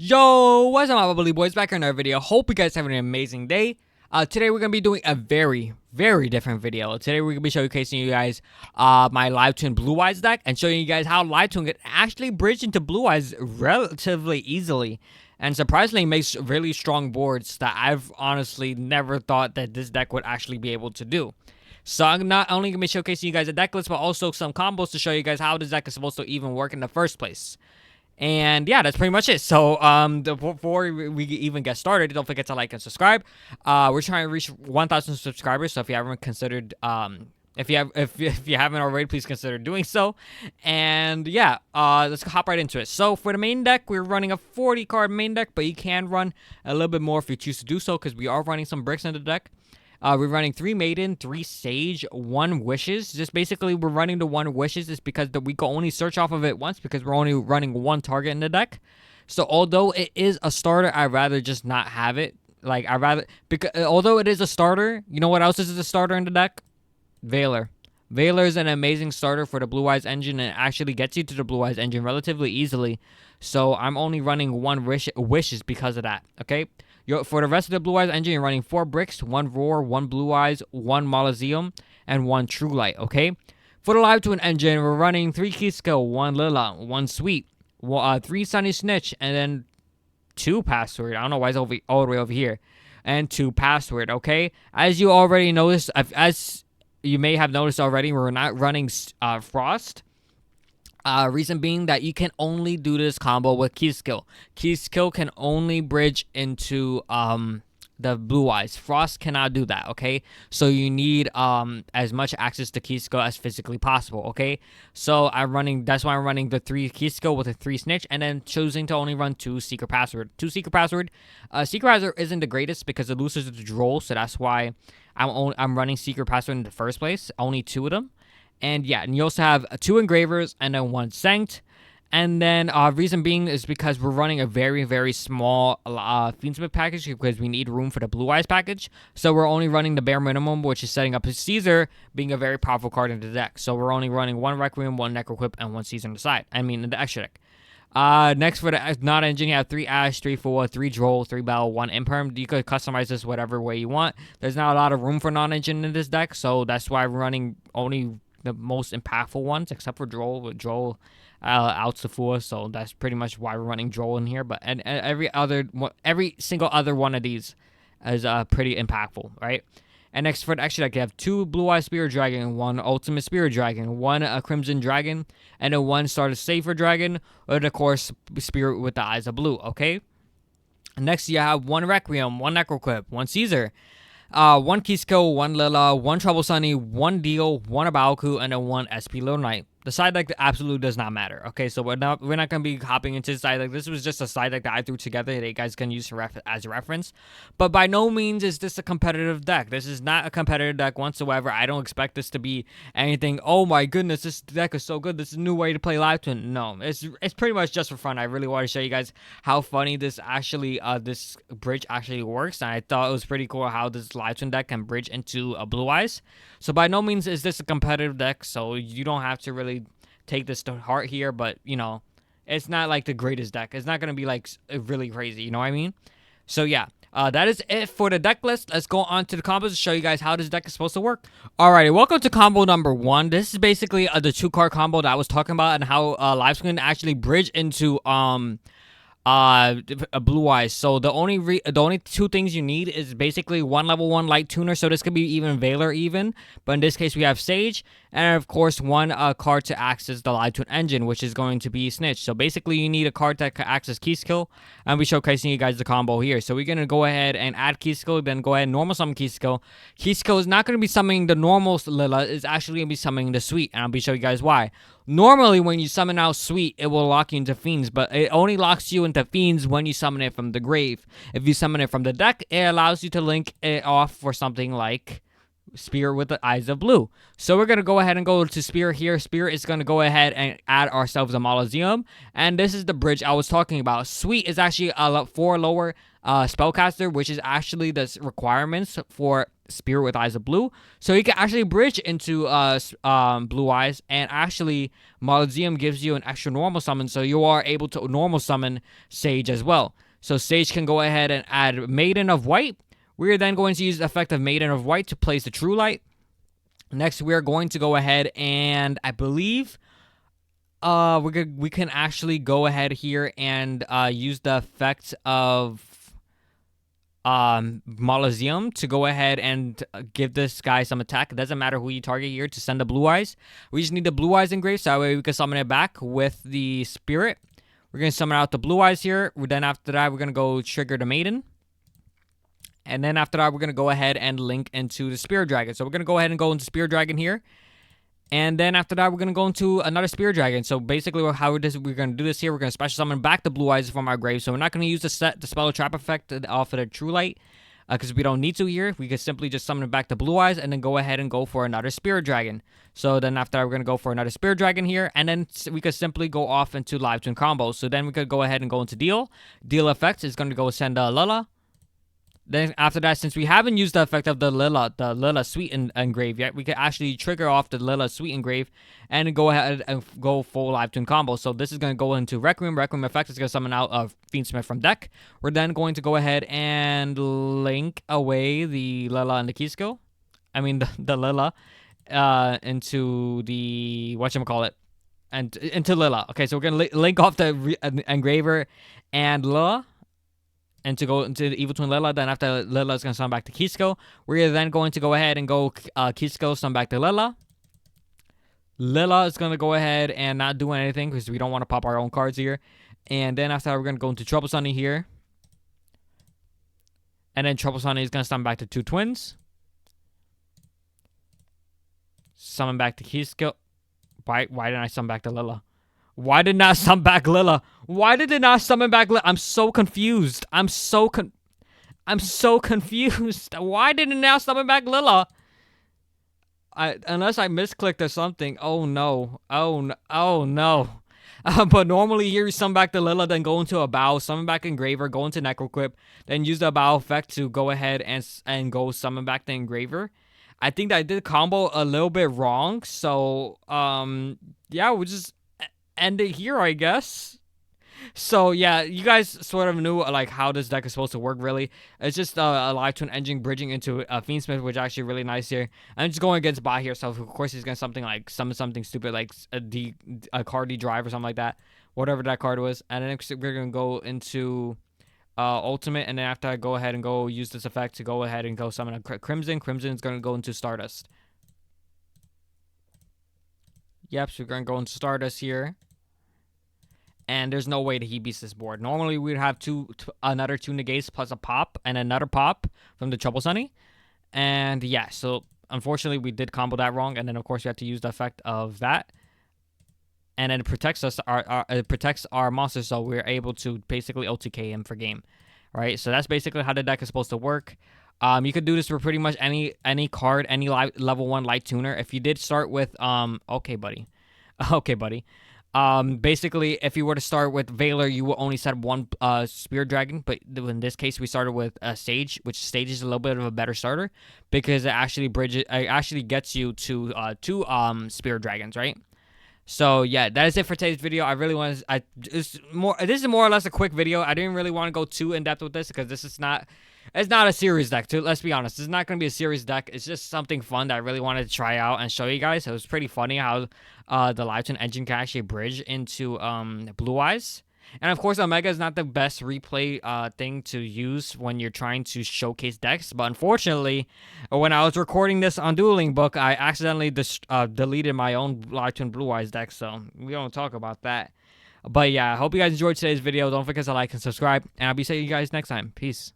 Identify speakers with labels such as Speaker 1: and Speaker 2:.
Speaker 1: Yo, what's up, my bubbly boys? Back in another video. Hope you guys having an amazing day. Today we're gonna be doing a very different video. Today we're gonna be showcasing you guys my Live Twin Blue-Eyes deck and showing you guys how Live Twin can actually bridge into Blue-Eyes relatively easily, and surprisingly makes really strong boards that I've honestly never thought that this deck would actually be able to do. So I'm not only gonna be showcasing you guys a deck list, but also some combos to show you guys how this deck is supposed to even work in the first place. And yeah, that's pretty much it. So before we even get started, don't forget to like and subscribe. We're trying to reach 1,000 subscribers, so if you haven't considered if you haven't already, please consider doing so. And yeah, let's hop right into it. So for the main deck, we're running a 40 card main deck, but you can run a little bit more if you choose to do so, because we are running some bricks in the deck. We're running 3 Maiden, 3 Sage, 1 Wishes. Just basically, we're running the 1 Wishes is because we can only search off of it once, because we're only running 1 target in the deck. So although it is a starter, I'd rather just not have it. Like, because although it is a starter, you know what else is a starter in the deck? Veiler. Veiler is an amazing starter for the Blue-Eyes engine, and it actually gets you to the Blue-Eyes engine relatively easily. So I'm only running 1 Wishes because of that, okay? For the rest of the Blue-Eyes engine, you're running 4 Bricks, 1 Roar, 1 Blue-Eyes, 1 Mausoleum, and 1 True Light, okay? For the Live Twin engine, we're running 3 Keyskill, 1 Lila, 1 Sweet, 3 Sunny Snitch, and then 2 Password. I don't know why it's all the way over here. And 2 Password, okay? As you already noticed, as you may have noticed already, we're not running Frost. Reason being that you can only do this combo with Keyskill. Keyskill can only bridge into the Blue-Eyes. Frost cannot do that, okay? So you need as much access to Keyskill as physically possible, okay? So that's why I'm running the 3 Keyskill with a 3 Snitch, and then choosing to only run 2 Secret Password. 2 Secret Password. Secret Password isn't the greatest because it loses the Droll, so that's why I'm running Secret Password in the first place. Only 2 of them. And yeah, and you also have 2 Engravers and then 1 Sanct. And then reason being is because we're running a very small Fiendsmith package, because we need room for the Blue-Eyes package. So we're only running the bare minimum, which is setting up his Caesar being a very powerful card in the deck. So we're only running 1 Requiem, 1 Necroquip, and 1 Caesar on the side. I mean, in the extra deck. Next for the not engine, you have 3 Ash, 3 Fool, 3 Droll, 3 Bell, 1 Imperm. You could customize this whatever way you want. There's not a lot of room for non-engine in this deck, so that's why we're running only the most impactful ones, except for Droll. With Droll outs the Fool, so that's pretty much why we're running Droll in here. But and every single other one of these is pretty impactful, right? And next for the extra deck, you have 2 Blue-Eyes Spirit Dragon, 1 Ultimate Spirit Dragon, 1 Crimson Dragon, and then 1 Starter Safer Dragon, and of course Spirit with the Eyes of Blue. Okay. Next you have 1 Requiem, 1 Necroquip, 1 Caesar, 1 Keyskill, 1 Lila, 1 Trouble Sunny, 1 Deal, 1 Abaoku, and then 1 SP Little Knight. The side deck absolutely does not matter. Okay, so we're not gonna be hopping into the side deck. This was just a side deck that I threw together that you guys can use as a reference. But by no means is this a competitive deck. This is not a competitive deck whatsoever. I don't expect this to be anything. Oh my goodness, this deck is so good. This is a new way to play Live Twin. No, it's pretty much just for fun. I really want to show you guys how funny this bridge actually works, and I thought it was pretty cool how this Live Twin deck can bridge into a Blue-Eyes. So by no means is this a competitive deck, so you don't have to really take this to heart here, but you know, it's not like the greatest deck. It's not gonna be like really crazy, you know what I mean? So yeah, that is it for the deck list. Let's go on to the combos to show you guys how this deck is supposed to work. Alrighty, welcome to combo number 1. This is basically the 2-card combo that I was talking about, and how Live Twin actually bridge into a Blue-Eyes. So the only 2 things you need is basically 1 level 1 light tuner, so this could be even Veiler even, but in this case we have Sage, and of course 1 card to access the Live Twin engine, which is going to be Snitch. So basically you need a card that can access Keyskill, and we're showcasing you guys the combo here. So we're gonna go ahead and add Keyskill, then go ahead and normal summon Keyskill. Keyskill is not gonna be summoning the normal Lila, it's actually gonna be summoning the Sweet, and I'll be showing you guys why. Normally, when you summon out Sweet, it will lock you into Fiends, but it only locks you into Fiends when you summon it from the grave. If you summon it from the deck, it allows you to link it off for something like Spirit with the Eyes of Blue. So we're going to go ahead and go to Spirit here. Spirit is going to go ahead and add ourselves a Mausoleum, and this is the bridge I was talking about. Sweet is actually a 4 lower spellcaster, which is actually the requirements for Spirit with Eyes of Blue. So you can actually bridge into Blue Eyes, and actually Mausoleum gives you an extra normal summon, so you are able to normal summon Sage as well. So Sage can go ahead and add Maiden of White. We are then going to use the effect of Maiden of White to place the True Light. Next, we are going to go ahead and I believe we can actually go ahead here and use the effect of Mausoleum to go ahead and give this guy some attack. It doesn't matter who you target here to send the Blue Eyes. We just need the Blue Eyes engraved, so that way we can summon it back with the Spirit. We're going to summon out the Blue Eyes here. Then after that, we're going to go trigger the Maiden. And then after that, we're going to go ahead and link into the Spirit Dragon. So we're going to go ahead and go into Spirit Dragon here. And then after that, we're going to go into another Spirit Dragon. So basically, how we're going to do this here, we're going to special summon back the Blue Eyes from our grave. So we're not going to use the spell trap effect off of the True Light, because we don't need to here. We can simply just summon back the Blue Eyes and then go ahead and go for another Spirit Dragon. So then after that, we're going to go for another Spirit Dragon here. And then we could simply go off into Live Twin combos. So then we could go ahead and go into Deal. Deal effects is going to go send Lila. Then after that, since we haven't used the effect of the Lila Sweet Engrave yet, we can actually trigger off the Lila Sweet Engrave and go ahead and go full Live Twin combo. So this is going to go into Requiem. Requiem effect is going to summon out of Fiendsmith from deck. We're then going to go ahead and link away the Lila and the Kisco. I mean, the Lila into the, whatchamacallit, and into Lila. Okay, so we're going to link off the Engraver and Lila. And to go into the Evil Twin Lila. Then after Lila is going to summon back to Kisco. We're then going to go ahead and go Kisco, summon back to Lila. Lila is going to go ahead and not do anything because we don't want to pop our own cards here. And then after that, we're going to go into Trouble Sunny here. And then Trouble Sunny is going to summon back to two twins. Summon back to Kisco. Why didn't I summon back to Lila? Why did not summon back Lila? Why did it not summon back Lila? I'm so confused. I'm so confused. Why did it now summon back Lila? Unless I misclicked or something. Oh no. Oh no. Oh no. But normally here you summon back the Lila, then go into a bow, summon back Engraver, go into Necroquip, then use the bow effect to go ahead and go summon back the Engraver. I think that I did combo a little bit wrong. So yeah, we'll just end it here, I guess. So yeah, you guys sort of knew like how this deck is supposed to work. Really, it's just a Live Twin engine bridging into Fiendsmith, which is actually really nice here. I'm just going against bot here, so of course he's gonna summon something stupid like a card D drive or something like that, whatever that card was. And then we're gonna go into Ultimate, and then after I go ahead and go use this effect to go ahead and go summon a Crimson. Crimson is gonna go into Stardust. Yep, so we're gonna go into Stardust here. And there's no way that he beats this board. Normally, we'd have another two negates plus a pop and another pop from the Trouble Sunny. And yeah, so unfortunately, we did combo that wrong. And then, of course, we have to use the effect of that. And then it protects us, it protects our monster, so we're able to basically OTK him for game. Right? So that's basically how the deck is supposed to work. You could do this for pretty much any card, any level 1 light tuner. If you did start with, okay, buddy. Okay, buddy. Basically, if you were to start with Valor, you will only set one Spirit Dragon, but in this case, we started with Sage, which Sage is a little bit of a better starter because it actually gets you to two Spirit Dragons, right? So yeah, that is it for today's video. I really want to. This is more or less a quick video. I didn't really want to go too in depth with this because this is not. It's not a serious deck, too. Let's be honest. It's not going to be a serious deck. It's just something fun that I really wanted to try out and show you guys. It was pretty funny how the Live Twin engine can actually bridge into Blue Eyes. And, of course, Omega is not the best replay thing to use when you're trying to showcase decks. But, unfortunately, when I was recording this on Dueling Book, I accidentally deleted my own Live Twin Blue Eyes deck. So, we don't talk about that. But, yeah, I hope you guys enjoyed today's video. Don't forget to like and subscribe. And I'll be seeing you guys next time. Peace.